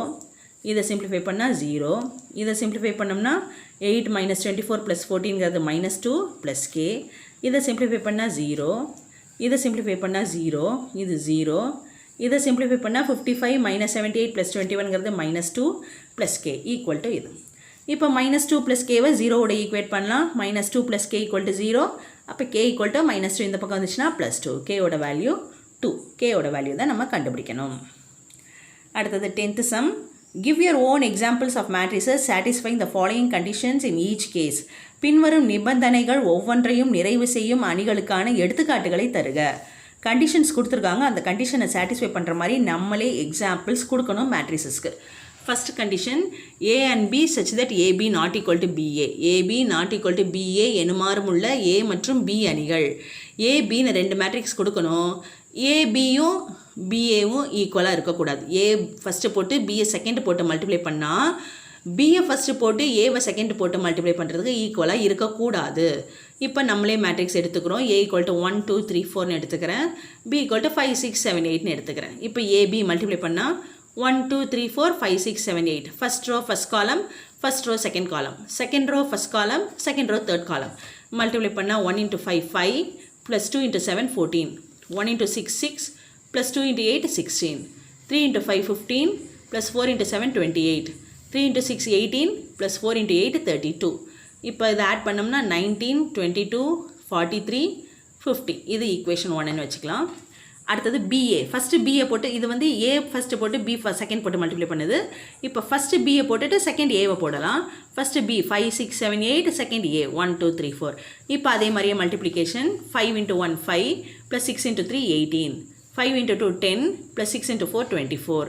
இதை சிம்பிளிஃபை பண்ணால் 0. இதை சிம்பிளிஃபை பண்ணோம்னா 8 minus 24 plus 14ங்கிறது minus 2 plus k. இதை சிம்பிளிஃபை பண்ணால் 0. இதை சிம்பிளிஃபை பண்ணால் 0. இது 0. இதை சிம்பிளிஃபை பண்ணால் 55 minus 78 plus 21ங்கிறது minus 2 plus k equal to இது. இப்போ minus 2 plus kவை 0ஓட ஈக்குவேட் பண்ணலாம். minus 2 plus k equal to 0. அப்போ k equal to minus 2 இந்த பக்கம் வந்துச்சுன்னா plus 2. k-ஓட வேல்யூ 2. k-ஓட வேல்யூ தான் நம்ம கண்டுபிடிக்கணும். அடுத்தது 10th sum. Give your own examples of matrices satisfying the following conditions in each case. பின்வரும் நிபந்தனைகள் ஒவ்வொன்றையும் நிறைவு செய்யும் அணிகளுக்கான எடுத்துக்காட்டுகளை தருக. கண்டிஷன்ஸ் கொடுத்துருக்காங்க. அந்த கண்டிஷனை சாட்டிஸ்ஃபை பண்ணுற மாதிரி நம்மளே எக்ஸாம்பிள்ஸ் கொடுக்கணும் மேட்ரிசஸ்க்கு. First condition a and b such that ab not equal to ba. ab not equal to ba எனுமாறும் உள்ள a மற்றும் b அணிகள். a bன்னு ரெண்டு மேட்ரிக்ஸ் கொடுக்கணும். ஏபியும் பிஏவும் ஈக்குவலாக இருக்கக்கூடாது. ஏ ஃபஸ்ட்டு போட்டு பிஏ செகண்ட் போட்டு மல்டிப்ளை பண்ணால் பிஏ ஃபஸ்ட்டு போட்டு ஏவை செகண்ட் போட்டு மல்டிப்ளை பண்ணுறதுக்கு ஈக்குவலாக இருக்கக்கூடாது. இப்போ நம்மளே மேட்ரிக்ஸ் எடுத்துக்கிறோம். A = 1 2 3 4ன்னு எடுத்துக்கிறேன். B = 5 6 7 8ன்னு எடுத்துக்கிறேன். இப்போ AB மல்டிப்ளை பண்ணால் 1 2 3 4 5 6 7 8. First row first column, first row second column, second row first column, second row third column. Multiply பண்ணால் 1 × 5 5 + 2 × 7 14, 1 × 6 6 + 2 × 8 16, 3 × 5 15 + 4 × 7 28, 3 × 6 18 + 4 × 8 32. இப்போ இதை ஆட் பண்ணோம்னா 19 22 43 50. இது ஈக்குவேஷன் 1ன்னு வச்சுக்கலாம். அடுத்தது BA. ஃபஸ்ட்டு BA போட்டு இது வந்து A ஃபஸ்ட்டு போட்டு B செகண்ட் போட்டு மல்டிப்ளை பண்ணுது. இப்போ ஃபஸ்ட்டு BA போட்டுட்டு செகண்ட் Aவை போடலாம். First B 5 6 7 8, second A 1 2 3 4. இப்போ அதே மாதிரியே மல்டிப்ளிகேஷன் 5 × 1 5 + 6 × 3 18, 5 × 2 10 + 6 × 4 24,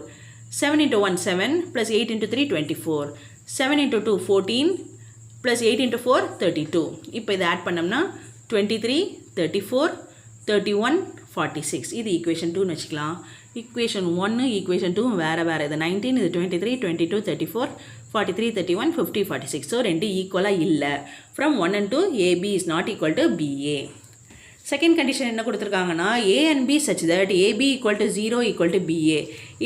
7 × 1 7 + 8 × 3 24, 7 × 2 14 + 8 × 4 32. இப்போ இதை ஆட் பண்ணோம்னா 23 34 31 46. இது ஈக்குவேஷன் 2ன்னு வச்சுக்கலாம். ஈக்குவேஷன் 1 ஈக்குவேஷன் 2 வேறு வேறு. இது 19, இது 23 22 34 43 31 50 46. ஸோ ரெண்டு ஈக்குவலாக இல்லை. From 1 and 2 AB is not equal to BA. Second condition என்ன கொடுத்துருக்காங்கன்னா A and B such that AB = 0 = BA,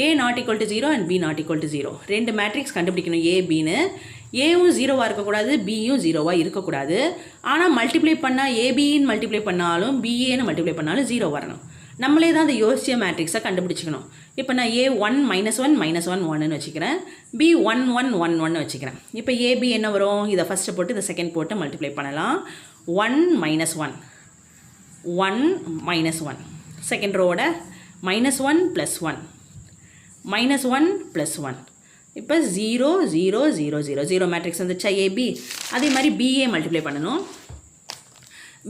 A not equal to 0 and B not equal to 0. ரெண்டு மேட்ரிக்ஸ் கண்டுபிடிக்கணும். ABன்னு ஏவும் 0வாக இருக்கக்கூடாது, பியும் 0வாக இருக்கக்கூடாது. ஆனால் மல்டிப்ளை பண்ணால் ஏபின்னு மல்டிப்ளை பண்ணாலும் பிஏன்னு மல்டிப்ளை பண்ணாலும் 0 வரணும். நம்மளே தான் அந்த யோசிய மேட்ரிக்ஸை கண்டுபிடிச்சிக்கணும். இப்போ நான் A1 -1 -1 1ன்னு வச்சுக்கிறேன். B1 1 1 1 வச்சுக்கிறேன். இப்போ ஏபி என்ன வரும்? இதை ஃபஸ்ட்டு போட்டு இதை செகண்ட் போட்டு மல்டிப்ளை பண்ணலாம். 1 -1 1 -1, செகண்ட் ரோவோட -1 + 1 -1 + 1. இப்போ 0 0 0 0 0 மேட்ரிக்ஸ் வந்துச்சா AB. அதே மாதிரி BA மல்டிப்ளை பண்ணணும்.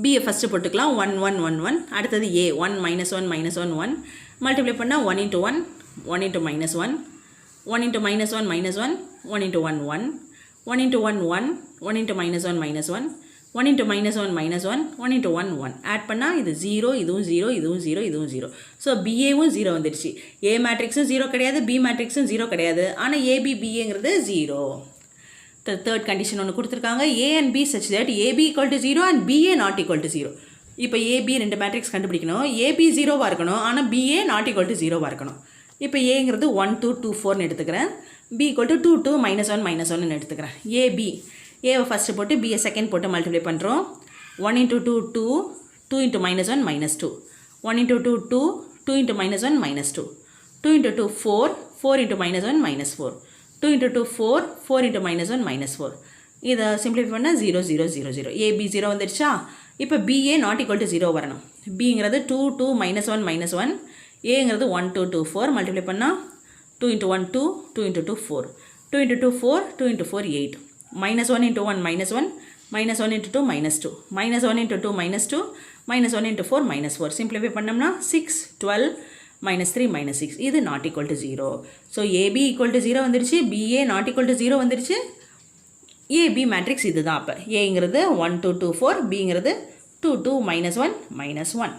BA ஃபஸ்ட்டு போட்டுக்கலாம் 1 1 1 1. அடுத்தது A 1 -1 -1 1 மல்டிப்ளை பண்ணால் 1 × 1 1 × -1 1 × -1 -1 1 × 1 1 1 × 1 1 1 × -1 -1 1 × -1 -1 1 × 1 1. ஆட் பண்ணால் இது 0 இதுவும் 0 இதுவும் 0 இதுவும் 0. ஸோ BAவும் 0 வந்துடுச்சு. A மேட்ரிக்ஸும் 0 கிடையாது, B மேட்ரிக்ஸும் 0 கிடையாது. ஆனால் AB BAங்கிறது 0. தேர்ட் கண்டிஷன் ஒன்று கொடுத்துருக்காங்க. A and B such that AB = 0 and BA not equal to 0. இப்போ AB ரெண்டு மேட்ரிக்ஸ் கண்டுபிடிக்கணும். AB 0வாக இருக்கணும், ஆனால் BA not equal to 0வாக இருக்கணும். இப்போ Aங்கிறது 1 2 2 4ன்னு எடுத்துக்கிறேன். B = 2 2 -1 -1ன்னு எடுத்துக்கிறேன். AB ஏவை ஃபஸ்ட்டு போட்டு பிஏ செகண்ட் போட்டு மல்டிப்ளை பண்ணுறோம். 1 × 2 2 2 × -1 -2 1 × 2 2 2 × -1 -2 2 × 2 4 4 × -1 -4 2 × 2 4 4 × -1 -4. இதை சிம்பிளிஃபை பண்ணால் 0 0 0 0. AB 0 வந்துடுச்சா? இப்போ BA not equal to 0 வரணும். Bங்கிறது 2 2 -1 -1, Aங்கிறது 1 2 2 4 மல்டிப்ளை பண்ணால் 2 × 1 2 2 × 2 4 2 × 2 4 2 × 4 8 -1 × 1 -1 -1 × 2 -2 -1 × 2 -2 -1 × 4 -4. சிம்பிளிஃபை பண்ணோம்னா 6 12 -3 -6. இது not equal to 0. So AB = 0 வந்துடுச்சு, BA not equal to 0 வந்துடுச்சு. AB மேட்ரிக்ஸ் இது தான். அப்போ Aங்கிறது 1 2 2 4, Bங்கிறது 2 2 -1 -1.